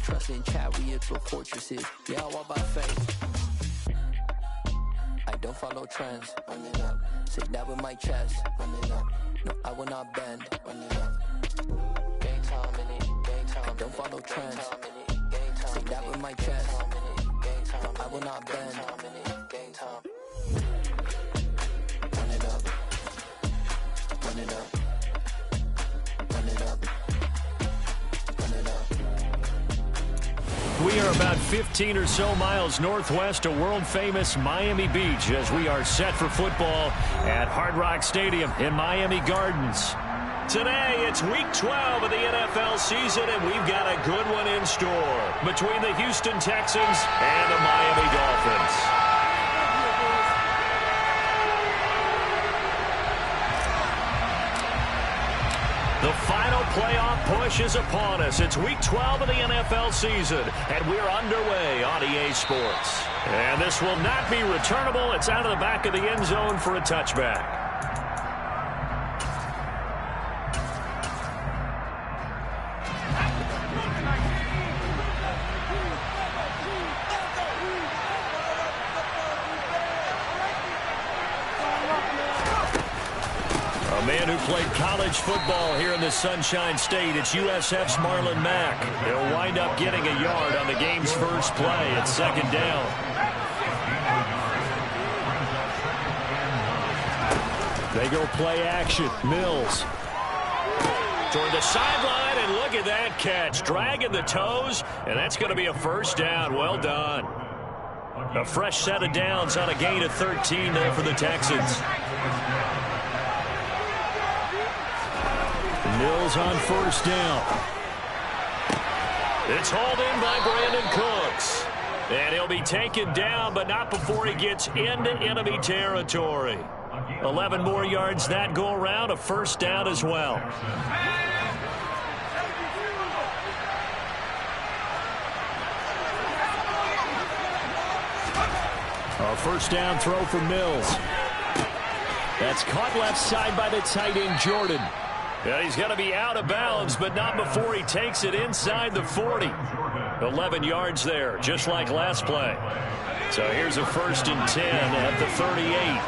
trust in chariots or fortresses. Yeah, I walk by faith. I don't follow trends. Run it up. Say that with my chest. Run it up. No, I will not bend. Run it up. Game time in it. Game time. I don't follow trends. Say that with my chest. No, I will not bend. Game time. Run it up. Run it up. Run it up. Run it up. We are about 15 or so miles northwest of world-famous Miami Beach as we are set for football at Hard Rock Stadium in Miami Gardens. Today, it's Week 12 of the NFL season, and we've got a good one in store between the Houston Texans and the Miami Dolphins. The final playoff push is upon us. It's Week 12 of the NFL season, and we're underway on EA Sports. And this will not be returnable. It's out of the back of the end zone for a touchback. A man who played college football here in the Sunshine State. It's USF's Marlon Mack. He'll wind up getting a yard on the game's first play. It's second down. They go play action. Mills toward the sideline, and look at that catch. Dragging the toes, and that's going to be a first down. Well done. A fresh set of downs on a gain of 13 there for the Texans. Mills on first down. It's hauled in by Brandon Cooks. And he'll be taken down, but not before he gets into enemy territory. 11 more yards that go around, a first down as well. A first down throw for Mills. That's caught left side by the tight end, Jordan. Yeah, he's going to be out of bounds, but not before he takes it inside the 40. 11 yards there, just like last play. So here's a 1st and 10 at the 38.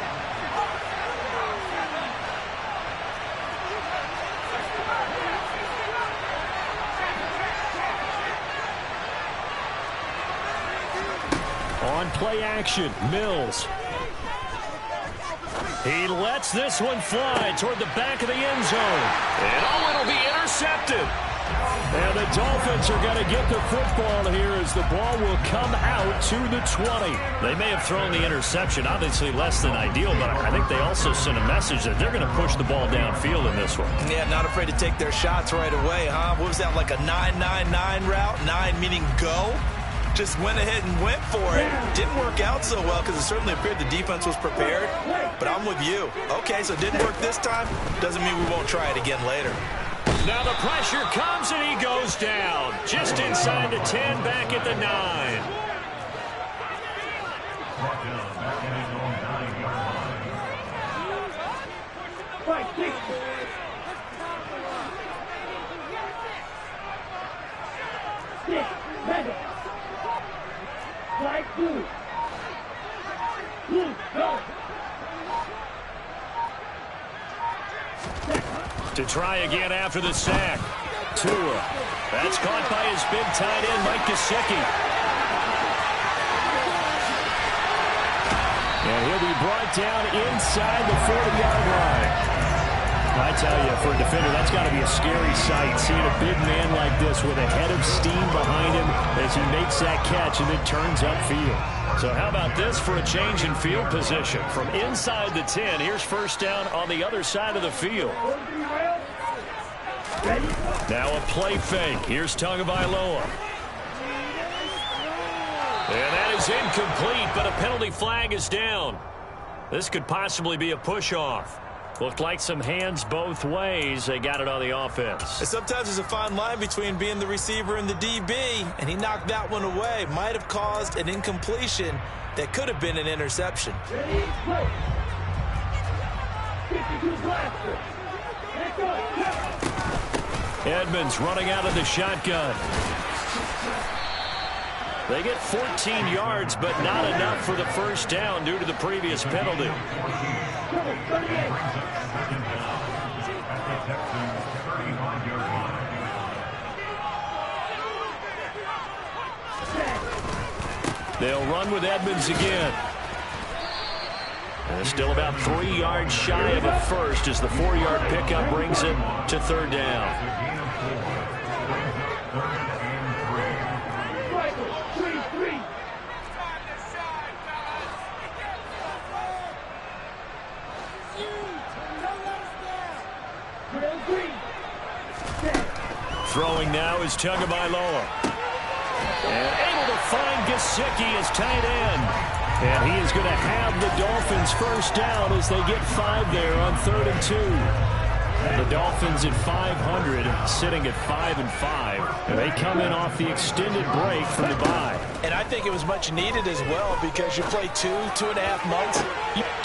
On play action, Mills. He lets this one fly toward the back of the end zone. And it'll be intercepted. And the Dolphins are going to get the football here as the ball will come out to the 20. They may have thrown the interception, obviously less than ideal, but I think they also sent a message that they're going to push the ball downfield in this one. Yeah, not afraid to take their shots right away, huh? What was that, like a 9-9-9 route? 9 meaning go? Just went ahead and went for it. Didn't work out so well because it certainly appeared the defense was prepared. But I'm with you. Okay, so it didn't work this time. Doesn't mean we won't try it again later. Now the pressure comes and he goes down. Just inside the 10, back at the 9. To try again after the sack. Tua. That's caught by his big tight end, Mike Gesicki. And he'll be brought down inside the 40-yard line. I tell you, for a defender, that's got to be a scary sight, seeing a big man like this with a head of steam behind him as he makes that catch and then turns upfield. So how about this for a change in field position? From inside the 10, here's first down on the other side of the field. Now a play fake. Here's Tagovailoa. And that is incomplete, but a penalty flag is down. This could possibly be a push-off. Looked like some hands both ways. They got it on the offense. And sometimes there's a fine line between being the receiver and the DB, and he knocked that one away. Might have caused an incompletion that could have been an interception. Edmonds running out of the shotgun. They get 14 yards, but not enough for the first down due to the previous penalty. They'll run with Edmonds again. And still about 3 yards shy of a first as the 4-yard pickup brings it to third down. Throwing now is Tagovailoa. And able to find Gesicki as tight end. And he is going to have the Dolphins first down as they get 5 there on 3rd and 2. The Dolphins at 500, sitting at 5-5. And they come in off the extended break from the bye. And I think it was much needed as well because you play 2.5 months.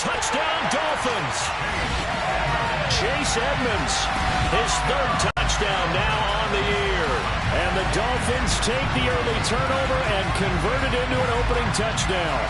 Touchdown Dolphins! Chase Edmonds, his 3rd touchdown now on the year. And the Dolphins take the early turnover and convert it into an opening touchdown.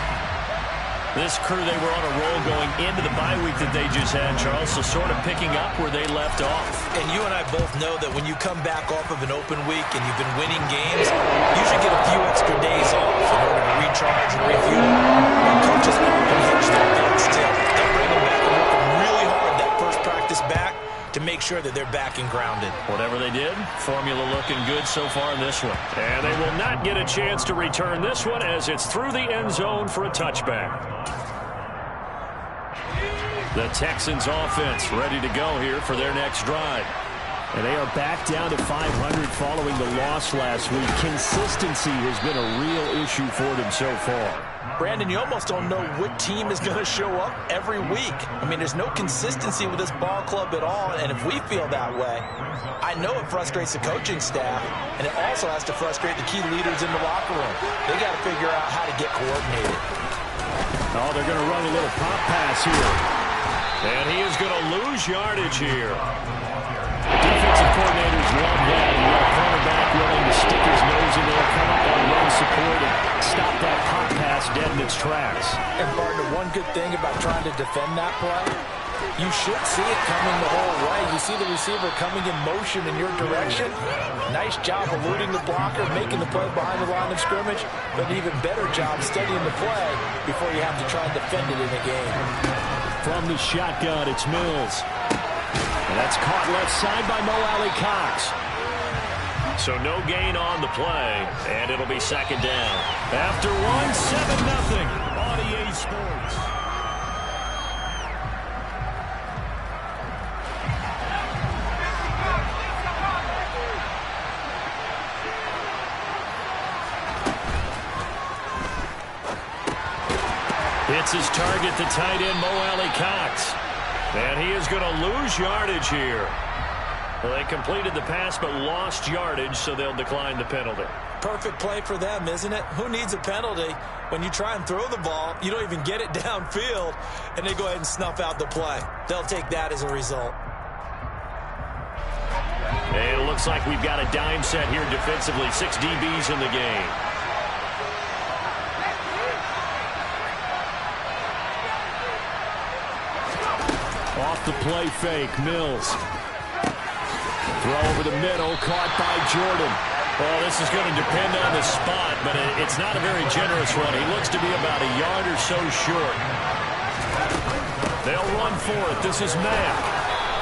This crew, they were on a roll going into the bye week that they just had, Charles, so sort of picking up where they left off. And you and I both know that when you come back off of an open week and you've been winning games, you should get a few extra days off in order to recharge and refuel. And coaches often hedge their bets too. They'll bring them back and work them really hard that first practice back to make sure that they're back and grounded. Whatever they did, formula looking good so far in this one. And they will not get a chance to return this one as it's through the end zone for a touchback. The Texans offense ready to go here for their next drive. And they are back down to 500 following the loss last week. Consistency has been a real issue for them so far. Brandon, you almost don't know what team is going to show up every week. I mean, there's no consistency with this ball club at all, and if we feel that way, I know it frustrates the coaching staff, and it also has to frustrate the key leaders in the locker room. They got to figure out how to get coordinated. Oh, they're going to run a little pop pass here. And he is going to lose yardage here. Defensive coordinators love that. You got a cornerback willing to stick his nose in there, come up on run support, and stop that pop pass dead in its tracks. And, partner, one good thing about trying to defend that play, you should see it coming the whole way. You see the receiver coming in motion in your direction. Nice job eluding the blocker, making the play behind the line of scrimmage, but an even better job studying the play before you have to try and defend it in a game. From the shotgun, it's Mills. And that's caught left side by Mo Alley-Cox. So no gain on the play, and it'll be second down. After one, 7-0 on EA Sports. Hits his target, the tight end, Mo Alley-Cox. And he is going to lose yardage here. Well, they completed the pass but lost yardage, so they'll decline the penalty. Perfect play for them, isn't it? Who needs a penalty when you try and throw the ball, you don't even get it downfield, and they go ahead and snuff out the play. They'll take that as a result. And it looks like we've got a dime set here defensively. 6 DBs in the game. Off the play fake, Mills. Throw over the middle, caught by Jordan. Well, this is going to depend on the spot, but it's not a very generous run. He looks to be about a yard or so short. They'll run for it. This is Mack.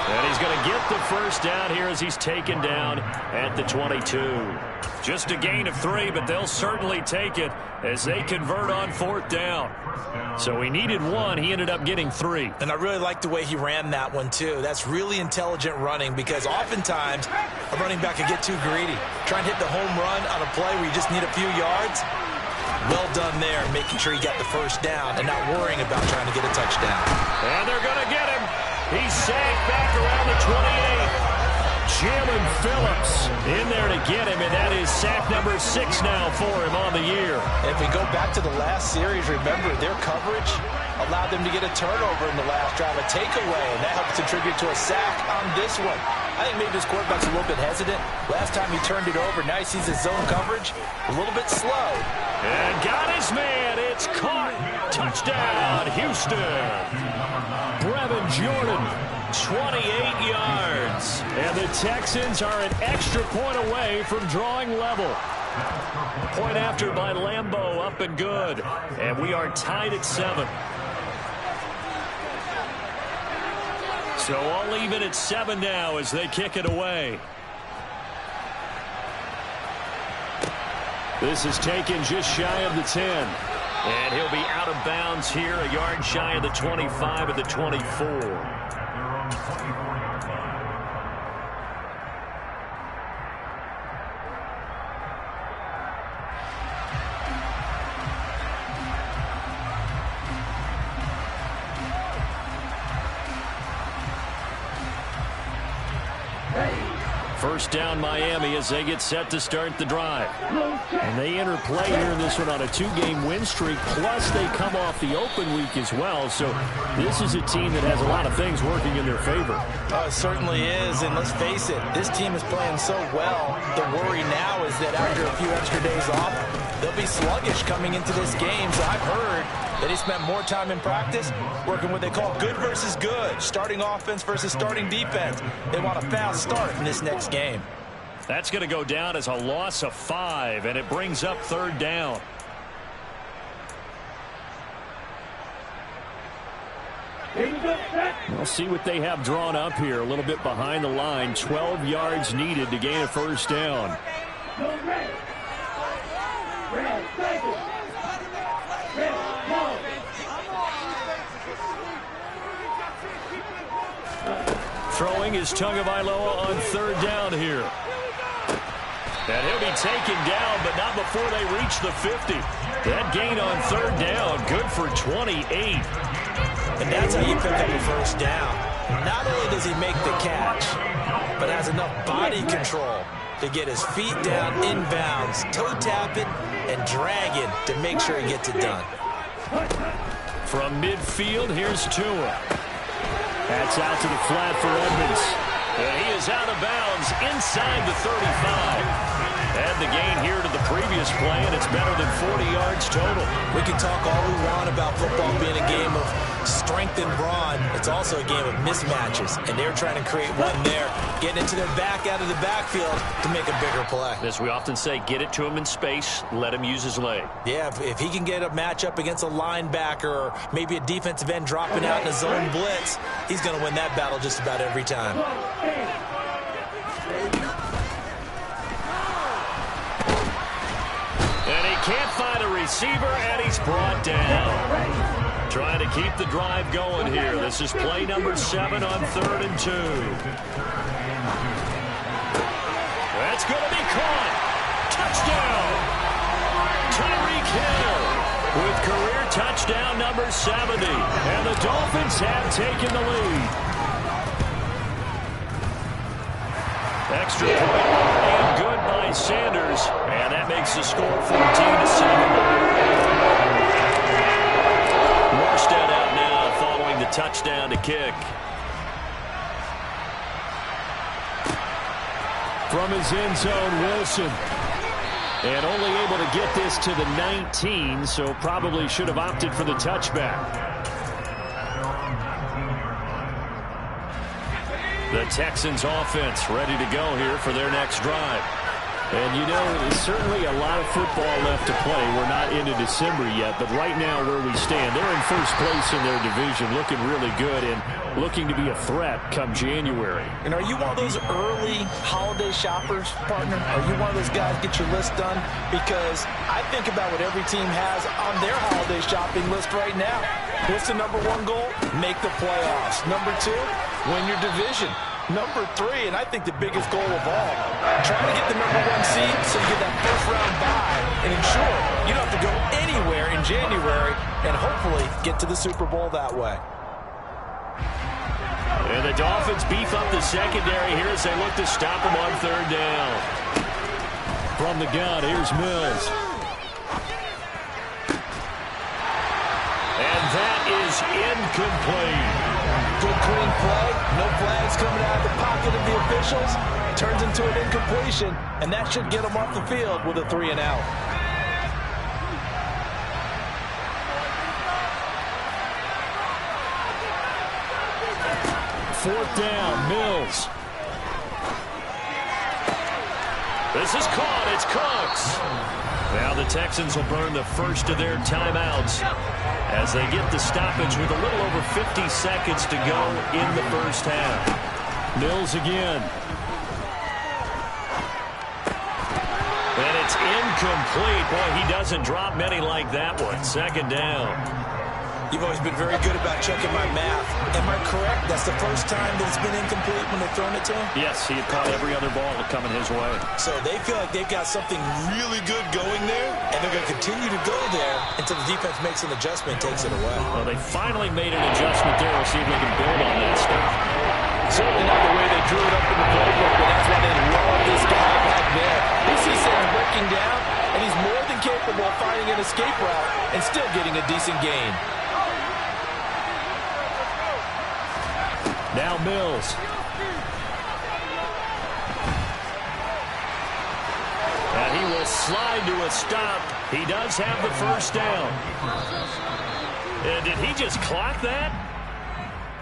And he's going to get the first down here as he's taken down at the 22. Just a gain of 3, but they'll certainly take it as they convert on 4th down. So he needed 1. He ended up getting 3. And I really like the way he ran that one, too. That's really intelligent running because oftentimes a running back can get too greedy. Try and hit the home run on a play where you just need a few yards. Well done there, making sure he got the first down and not worrying about trying to get a touchdown. And they're going to get him. He's sacked back around the 28. Jalen Phillips in there to get him, and that is sack number 6 now for him on the year. If we go back to the last series, remember their coverage allowed them to get a turnover in the last drive, a takeaway, and that helped contribute to a sack on this one. I think maybe this quarterback's a little bit hesitant. Last time he turned it over, now he sees his zone coverage a little bit slow. And got his man. It's caught. Touchdown, Houston. Brevin Jordan, 28 yards. And the Texans are an extra point away from drawing level. Point after by Lambeau, up and good. And we are tied at 7. So all even at 7 now as they kick it away. This is taken just shy of the 10. And he'll be out of bounds here, a yard shy of the 25 at the 24. First down Miami as they get set to start the drive. And they enter play here in this one on a 2-game win streak, plus they come off the open week as well. So this is a team that has a lot of things working in their favor. It certainly is, and let's face it, this team is playing so well. The worry now is that after a few extra days off, they'll be sluggish coming into this game. So I've heard that he spent more time in practice working what they call good versus good, starting offense versus starting defense. They want a fast start in this next game. That's going to go down as a loss of 5, and it brings up 3rd down. We'll see what they have drawn up here. A little bit behind the line. 12 yards needed to gain a first down. Throwing is Tagovailoa on 3rd down here. And he'll be taken down, but not before they reach the 50. That gain on 3rd down, good for 28. And that's how you pick up a first down. Not only does he make the catch, but has enough body control to get his feet down inbounds, toe tap it, and drag it to make sure he gets it done. From midfield, here's Tua. That's out to the flat for Edmonds. And he is out of bounds inside the 35. And the gain here to the previous play, and it's better than 40 yards total. We can talk all we want about football being a game of strength and brawn. It's also a game of mismatches, and they're trying to create one there, getting it to their back out of the backfield to make a bigger play. As we often say, get it to him in space, let him use his leg. Yeah, if he can get a matchup against a linebacker or maybe a defensive end dropping out in a zone blitz, he's going to win that battle just about every time. Can't find a receiver, and he's brought down. Trying to keep the drive going here. This is play number 7 on 3rd and 2. That's going to be caught. Touchdown. Tyreek Hill with career touchdown number 70. And the Dolphins have taken the lead. Extra point and good by Sanders, and that makes the score 14-7. Morstead out now following the touchdown to kick. From his end zone, Wilson. And only able to get this to the 19, so probably should have opted for the touchback. The Texans offense ready to go here for their next drive. And, you know, there's certainly a lot of football left to play. We're not into December yet, but right now where we stand, they're in first place in their division, looking really good and looking to be a threat come January. And are you one of those early holiday shoppers, partner? Are you one of those guys get your list done? Because I think about what every team has on their holiday shopping list right now. What's the number 1 goal? Make the playoffs. Number 2, win your division. Number 3, and I think the biggest goal of all, trying to get the number 1 seed so you get that first-round bye and ensure you don't have to go anywhere in January and hopefully get to the Super Bowl that way. And the Dolphins beef up the secondary here as they look to stop them on third down. From the gun, here's Mills. And that is incomplete. Good clean play. No flags coming out of the pocket of the officials. Turns into an incompletion, and that should get them off the field with a 3-and-out. Fourth down, Mills. This is caught. It's Cooks. Now the Texans will burn the first of their timeouts as they get the stoppage with a little over 50 seconds to go in the first half. Mills again. And it's incomplete. Boy, he doesn't drop many like that one. Second down. You've always been very good about checking my math. Am I correct? That's the first time that it's been incomplete when they've thrown it to him? Yes, he had caught every other ball coming his way. So they feel like they've got something really good going there, and they're going to continue to go there until the defense makes an adjustment and takes it away. Well, they finally made an adjustment there. We'll see if we can build on that stuff. Certainly not the way they drew it up in the playbook, but that's why they love this guy back there. He sees things breaking down, and he's more than capable of finding an escape route and still getting a decent gain. Now Mills. And he will slide to a stop. He does have the first down. And did he just clock that?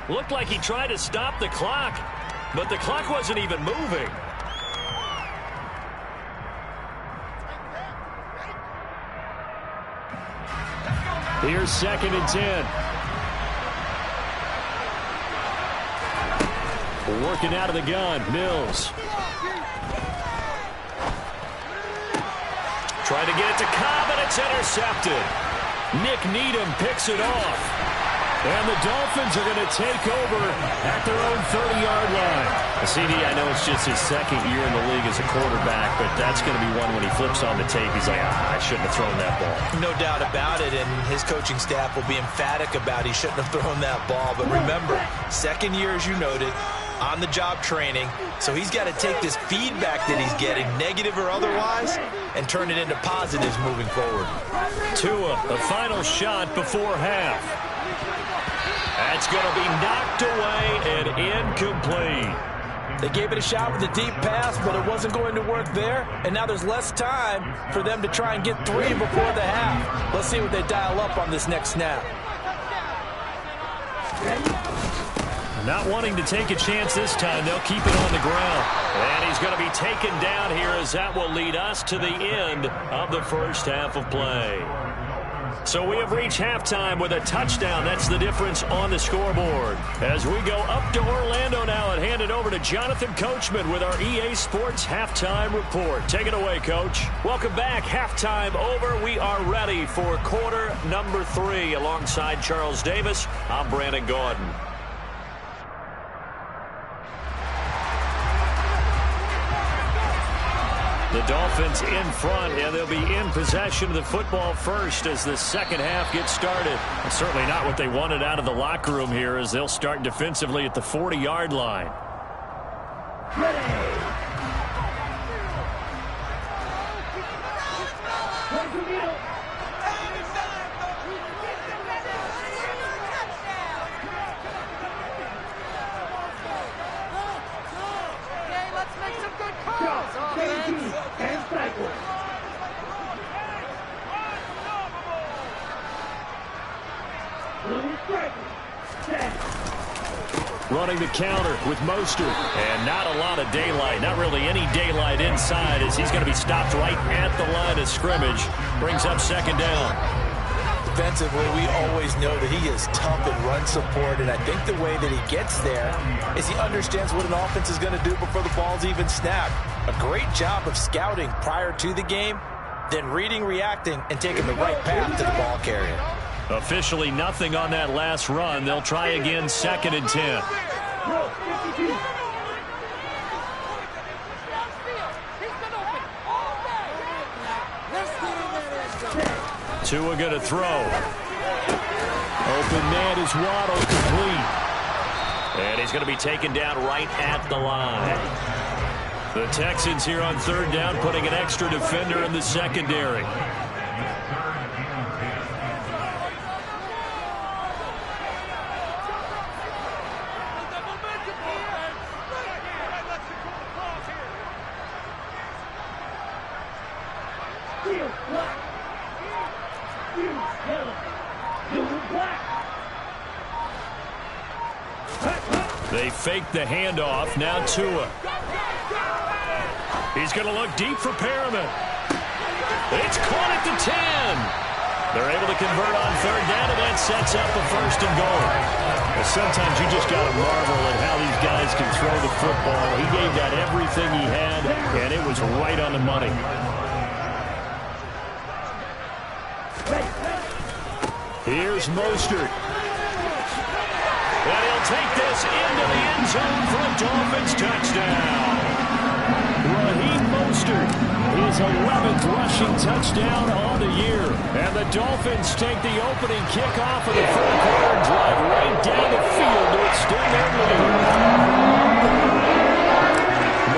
Looked like he tried to stop the clock, but the clock wasn't even moving. Here's 2nd and 10. Working out of the gun, Mills. Trying to get it to Cobb, and it's intercepted. Nick Needham picks it off. And the Dolphins are going to take over at their own 30-yard line. CD, I know it's just his second year in the league as a quarterback, but that's going to be one when he flips on the tape. He's like, I shouldn't have thrown that ball. No doubt about it, and his coaching staff will be emphatic about he shouldn't have thrown that ball. But remember, second year, as you noted, on-the-job training, so he's got to take this feedback that he's getting, negative or otherwise, and turn it into positives moving forward. Tua, the final shot before half. That's going to be knocked away and incomplete. They gave it a shot with a deep pass, but it wasn't going to work there, and now there's less time for them to try and get 3 before the half. Let's see what they dial up on this next snap. Not wanting to take a chance this time, they'll keep it on the ground. And he's going to be taken down here as that will lead us to the end of the first half of play. So we have reached halftime with a touchdown. That's the difference on the scoreboard. As we go up to Orlando now and hand it over to Jonathan Coachman with our EA Sports Halftime Report. Take it away, Coach. Welcome back. Halftime over. We are ready for quarter number 3. Alongside Charles Davis, I'm Brandon Gordon. The Dolphins in front, and they'll be in possession of the football first as the second half gets started. And certainly not what they wanted out of the locker room here as they'll start defensively at the 40-yard line. Running the counter with Mostert. And not a lot of daylight. Not really any daylight inside as he's going to be stopped right at the line of scrimmage. Brings up second down. Defensively, we always know that he is tough in run support, and I think the way that he gets there is he understands what an offense is going to do before the ball's even snapped. A great job of scouting prior to the game, then reading, reacting, and taking the right path to the ball carrier. Officially nothing on that last run. They'll try again, 2nd and 10. Tua going to throw. Open man is Waddle, complete. And he's going to be taken down right at the line. The Texans here on third down, putting an extra defender in the secondary. They fake the handoff. Now Tua. He's going to look deep for Perriman. It's caught at the 10. They're able to convert on third down, and that sets up a first and goal. Well, sometimes you just got to marvel at how these guys can throw the football. He gave that everything he had, and it was right on the money. Here's Mostert. And he'll take this into the end zone for a Dolphins touchdown. Raheem Mostert, his 11th rushing touchdown on the year. And the Dolphins take the opening kickoff of the third quarter and drive right down the field to extend their lead.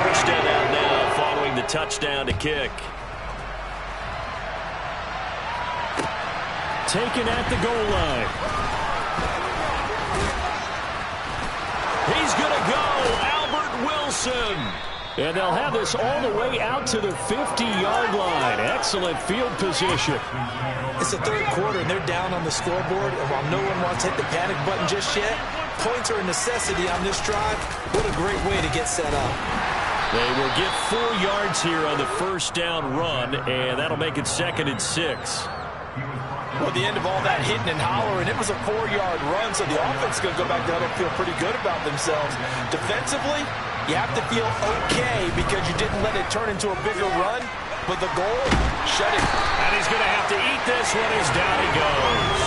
Mostert out now following the touchdown to kick. Taken at the goal line. He's going to go, Albert Wilson. And they'll have this all the way out to the 50-yard line. Excellent field position. It's the third quarter, and they're down on the scoreboard. And while no one wants to hit the panic button just yet, points are a necessity on this drive. What a great way to get set up. They will get 4 yards here on the first down run, and that'll make it 2nd and 6. Well, the end of all that hitting and hollering, it was a 4-yard run, so the offense is going to go back down and feel pretty good about themselves. Defensively, you have to feel okay because you didn't let it turn into a bigger run, but the goal, shut it. And he's going to have to eat this one as down he goes.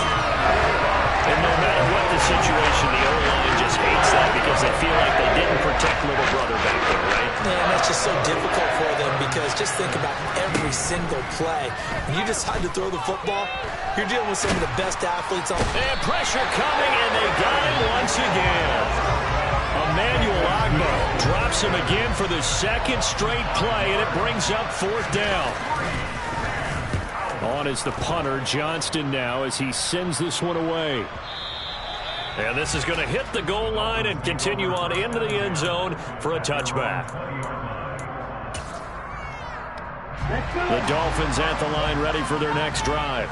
And no matter what the situation, the O-line just hates that because they feel like they didn't protect little brother back there, right? Man, that's just so difficult for them because just think about every single play. When you decide to throw the football, you're dealing with some of the best athletes on. And pressure coming, and they got him once again. Emmanuel Agba drops him again for the 2nd straight play, and it brings up 4th down. On is the punter, Johnston, now as he sends this one away. And this is going to hit the goal line and continue on into the end zone for a touchback. The Dolphins at the line ready for their next drive.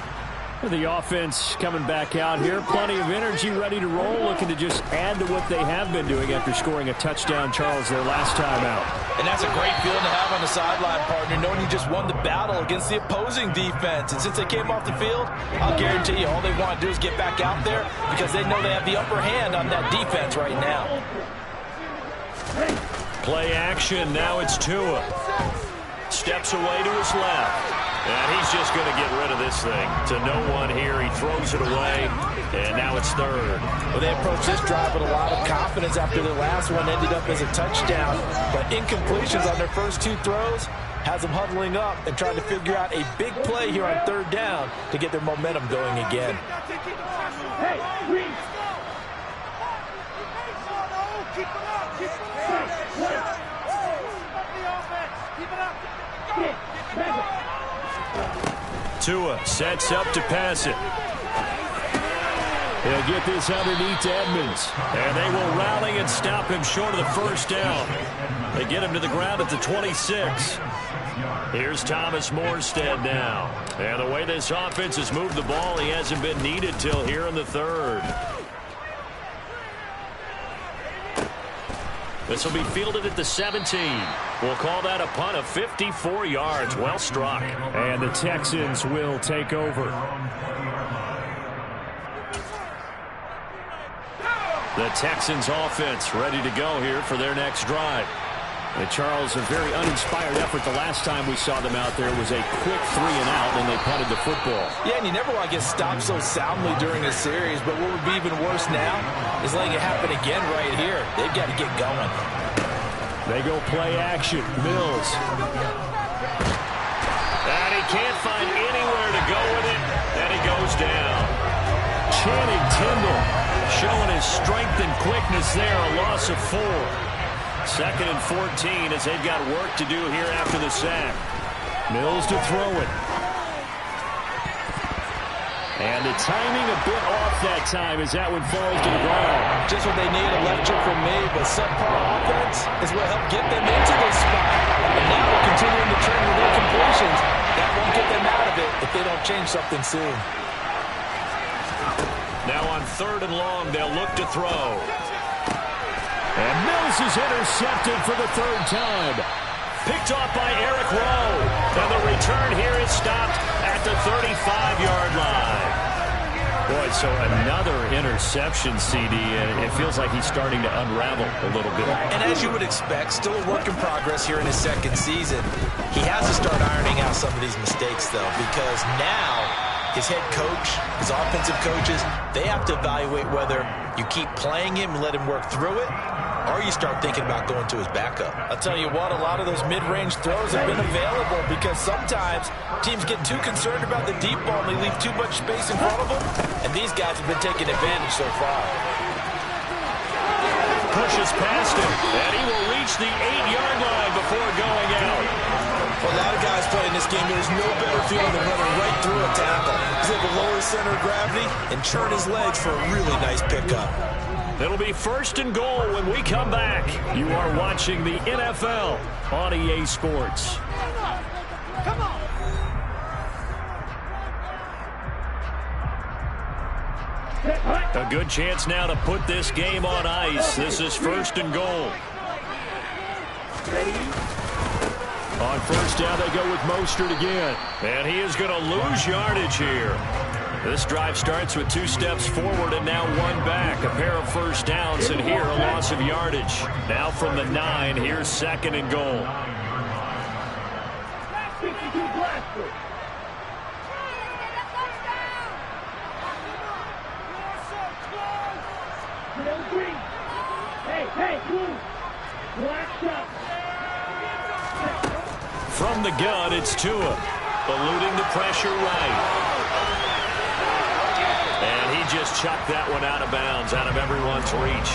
The offense coming back out here. Plenty of energy, ready to roll, looking to just add to what they have been doing after scoring a touchdown, Charles, their last time out. And that's a great feeling to have on the sideline, partner, knowing you just won the battle against the opposing defense. And since they came off the field, I'll guarantee you all they want to do is get back out there because they know they have the upper hand on that defense right now. Play action. Now it's Tua. Steps away to his left. And he's just going to get rid of this thing to no one here. He throws it away, and now it's 3rd. Well, they approached this drive with a lot of confidence after the last one ended up as a touchdown. But incompletions on their first 2 throws has them huddling up and trying to figure out a big play here on 3rd down to get their momentum going again. Hey, Tua sets up to pass it. He'll get this underneath to Edmonds. And they will rally and stop him short of the first down. They get him to the ground at the 26. Here's Thomas Morstead now. And the way this offense has moved the ball, he hasn't been needed till here in the 3rd. This will be fielded at the 17. We'll call that a punt of 54 yards. Well struck. And the Texans will take over. The Texans offense ready to go here for their next drive. And Charles, a very uninspired effort the last time we saw them out there was a quick 3-and-out, and they punted the football. Yeah, and you never want to get stopped so soundly during a series, but what would be even worse now is letting it happen again right here. They've got to get going. They go play action. Mills. And he can't find anywhere to go with it, and he goes down. Channing Tindall showing his strength and quickness there, a loss of 4. 2nd and 14 as they've got work to do here after the sack. Mills to throw it. And the timing a bit off that time as that one falls to the ground. Just what they need, a left trick from me, but subpar offense is what helped get them into this spot. And now they're continuing to trend with their completions. That won't get them out of it if they don't change something soon. Now on 3rd and long, they'll look to throw. And Mills is intercepted for the 3rd time. Picked off by Eric Rowe. And the return here is stopped at the 35-yard line. Boy, so another interception, CD, and it feels like he's starting to unravel a little bit. And as you would expect, still a work in progress here in his 2nd season. He has to start ironing out some of these mistakes, though, because now his head coach, his offensive coaches, they have to evaluate whether you keep playing him and let him work through it, or you start thinking about going to his backup. I'll tell you what, a lot of those mid-range throws have been available because sometimes teams get too concerned about the deep ball and they leave too much space in front of them, and these guys have been taking advantage so far. Pushes past him, and he will reach the 8-yard line before going out. For a lot of guys playing this game, there's no better feeling than running right through a tackle. He's able to lower his center of gravity and churn his legs for a really nice pickup. It'll be 1st and goal when we come back. You are watching the NFL on EA Sports. Come on. A good chance now to put this game on ice. This is 1st and goal. On 1st down, they go with Mostert again. And he is going to lose yardage here. This drive starts with 2 steps forward and now 1 back. A pair of 1st downs, and here a loss of yardage. Now from the 9, here's 2nd and goal. From the gun, it's Tua, eluding the pressure right. And he just chucked that one out of bounds, out of everyone's reach.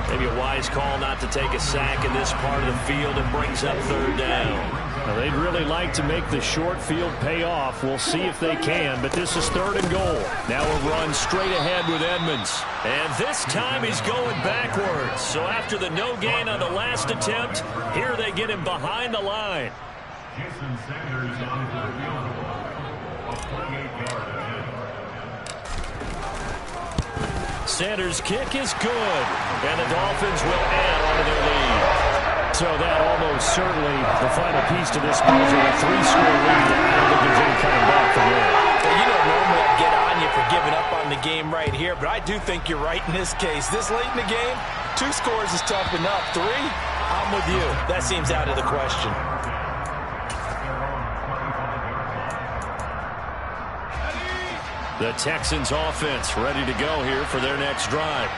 Maybe a wise call not to take a sack in this part of the field, and brings up 3rd down. Now, they'd really like to make the short field pay off. We'll see if they can, but this is 3rd and goal. Now a run straight ahead with Edmonds. And this time he's going backwards. So after the no gain on the last attempt, here they get him behind the line. Sanders' kick is good, and the Dolphins will add on to their lead. So that almost certainly the final piece to this puzzle, a 3-score lead. I don't think there's any coming back from there. Well, you don't normally get on you for giving up on the game right here, but I do think you're right in this case. This late in the game, 2 scores is tough enough. 3, I'm with you. That seems out of the question. The Texans offense ready to go here for their next drive.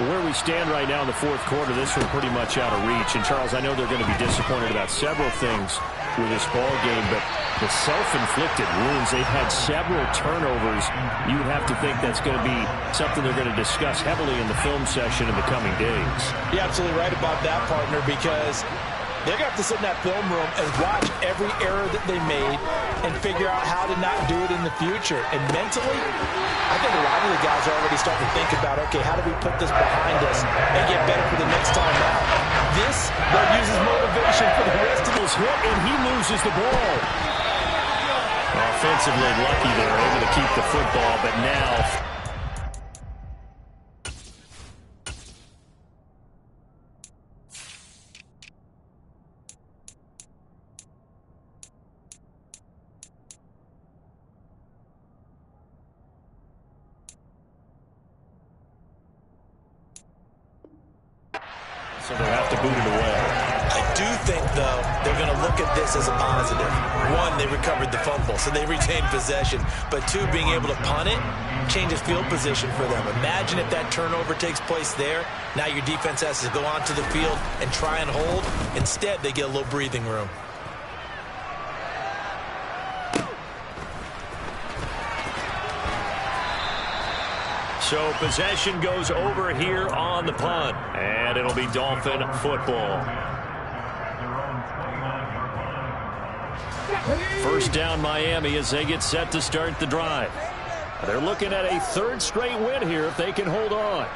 Where we stand right now in the 4th quarter, this one pretty much out of reach. And, Charles, I know they're going to be disappointed about several things with this ball game, but the self-inflicted wounds, they've had several turnovers. You would have to think that's going to be something they're going to discuss heavily in the film session in the coming days. You're absolutely right about that, partner, because they're going to have to sit in that film room and watch every error that they made and figure out how to not do it in the future. And mentally, I think a lot of the guys are already starting to think about, okay, how do we put this behind us and get better for the next time out? This, they'll use as motivation for the rest of this hit, and he loses the ball. Offensively lucky they're able to keep the football, but now so they'll have to boot it away. I do think, though, they're going to look at this as a positive. 1, they recovered the fumble, so they retained possession. But 2, being able to punt it changes field position for them. Imagine if that turnover takes place there. Now your defense has to go onto the field and try and hold. Instead, they get a little breathing room. So possession goes over here on the punt, and it'll be Dolphin football. First down Miami as they get set to start the drive. They're looking at a third straight win here if they can hold on.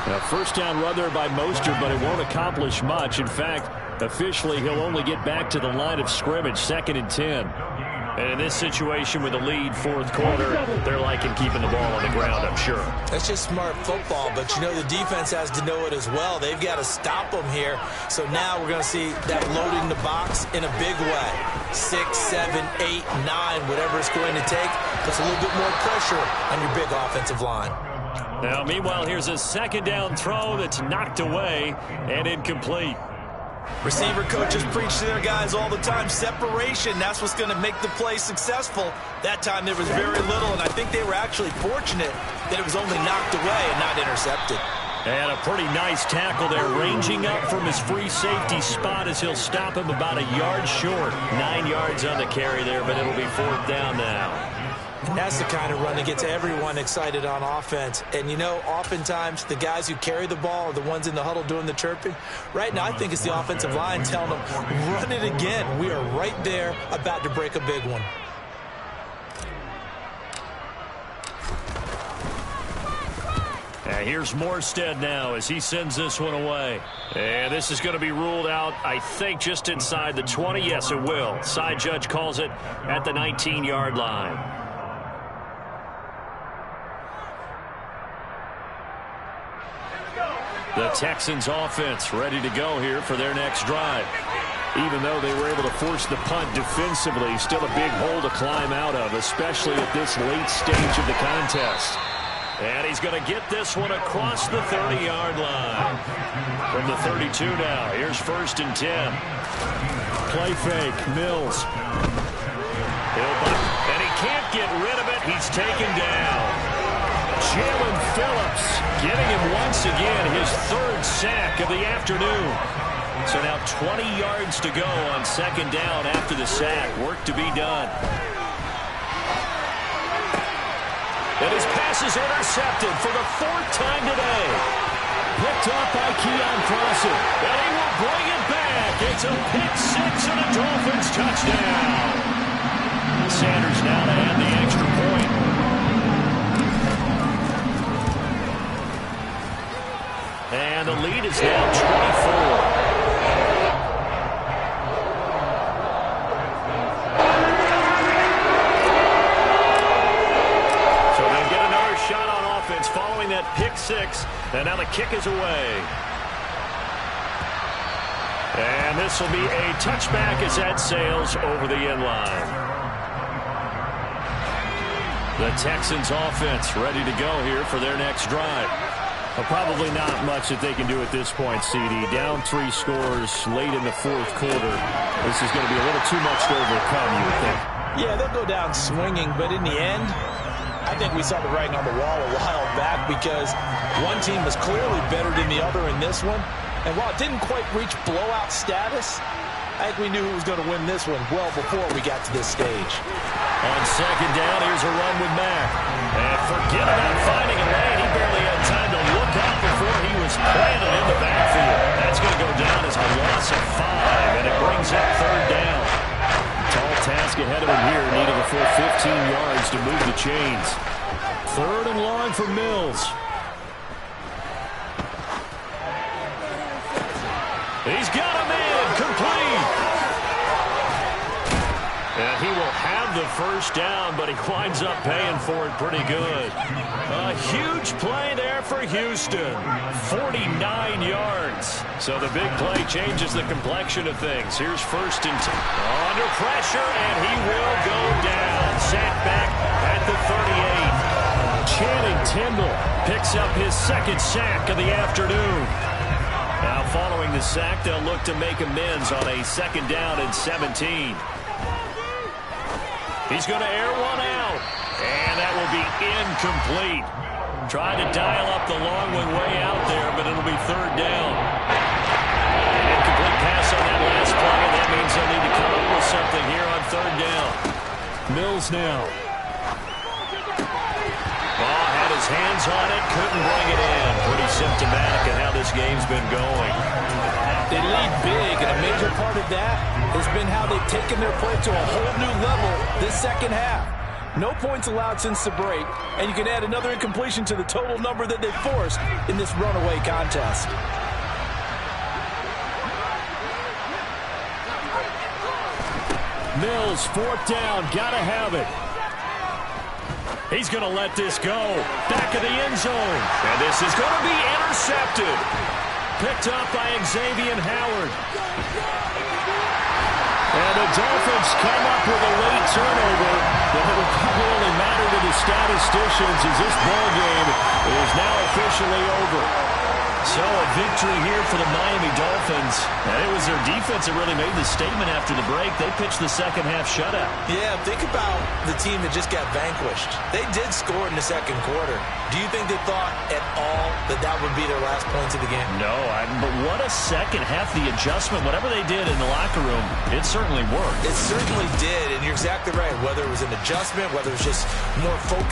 Now, first down run there by Mostert, but it won't accomplish much. In fact, officially, he'll only get back to the line of scrimmage, 2nd and 10. And in this situation with a lead, fourth quarter, they're liking keeping the ball on the ground, I'm sure. That's just smart football, but you know the defense has to know it as well. They've got to stop them here. So now we're going to see that loading the box in a big way. 6, 7, 8, 9, whatever it's going to take, puts a little bit more pressure on your big offensive line. Now, meanwhile, here's a second down throw that's knocked away and incomplete. Receiver coaches preach to their guys all the time. Separation, that's what's going to make the play successful. That time there was very little, and I think they were actually fortunate that it was only knocked away and not intercepted. And a pretty nice tackle there, ranging up from his free safety spot as he'll stop him about a yard short. 9 yards on the carry there, but it'll be fourth down now. That's the kind of run that gets everyone excited on offense. And, you know, oftentimes the guys who carry the ball are the ones in the huddle doing the chirping. Right now, I think it's the offensive line telling them, run it again. We are right there about to break a big one. And here's Morstead now as he sends this one away. And this is going to be ruled out, I think, just inside the 20. Yes, it will. Side judge calls it at the 19-yard line. The Texans offense ready to go here for their next drive. Even though they were able to force the punt defensively, still a big hole to climb out of, especially at this late stage of the contest. And he's going to get this one across the 30-yard line. From the 32 now, here's 1st and 10. Play fake, Mills. And he can't get rid of it. He's taken down. Jalen Phillips getting him once again, his 3rd sack of the afternoon. So now 20 yards to go on 2nd down after the sack. Work to be done. And his pass is intercepted for the 4th time today. Picked off by Keon Crossen. And he will bring it back. It's a pick 6 and a Dolphins touchdown. Sanders now to add the extra point. And the lead is now 24. So they'll get another shot on offense following that pick 6. And now the kick is away. And this will be a touchback as that sails over the end line. The Texans offense ready to go here for their next drive. Well, probably not much that they can do at this point, CD. Down 3 scores late in the 4th quarter. This is going to be a little too much to overcome, you would think. Yeah, they'll go down swinging, but in the end, I think we saw the writing on the wall a while back because one team was clearly better than the other in this one. And while it didn't quite reach blowout status, I think we knew who was going to win this one well before we got to this stage. On 2nd down, here's a run with Mack. And forget about finding a lane. He barely had time to look up before he was planted in the backfield. That's going to go down as a loss of 5, and it brings up 3rd down. Tall task ahead of him here, needing a full 15 yards to move the chains. 3rd and long for Mills. He's got him in, complete. And he will have the 1st down, but he winds up paying for it pretty good. A huge play there for Houston. 49 yards. So the big play changes the complexion of things. Here's 1st and 10. Under pressure, and he will go down. Sacked back at the 38. Channing Tindall picks up his 2nd sack of the afternoon. Now following the sack, they'll look to make amends on a 2nd down and 17. He's going to air one out, and that will be incomplete. Tried to dial up the long one way out there, but it'll be 3rd down. Incomplete pass on that last play. Bills now. Ball had his hands on it, couldn't bring it in. Pretty symptomatic of how this game's been going. They lead big, and a major part of that has been how they've taken their play to a whole new level this second half. No points allowed since the break, and you can add another incompletion to the total number that they forced in this runaway contest. Mills, fourth down, gotta have it. He's going to let this go. Back of the end zone. And this is going to be intercepted. Picked up by Xavier Howard. And the Dolphins come up with a late turnover. But it will probably only matter to the statisticians as this ball game is now officially over. So a victory here for the Miami Dolphins. And it was their defense that really made the statement after the break. They pitched the second half shutout. Yeah, think about the team that just got vanquished. They did score in the second quarter. Do you think they thought at all that that would be their last points of the game? No, but what a second half. The adjustment, whatever they did in the locker room, it certainly worked. It certainly did, and you're exactly right. Whether it was an adjustment, whether it was just more focus.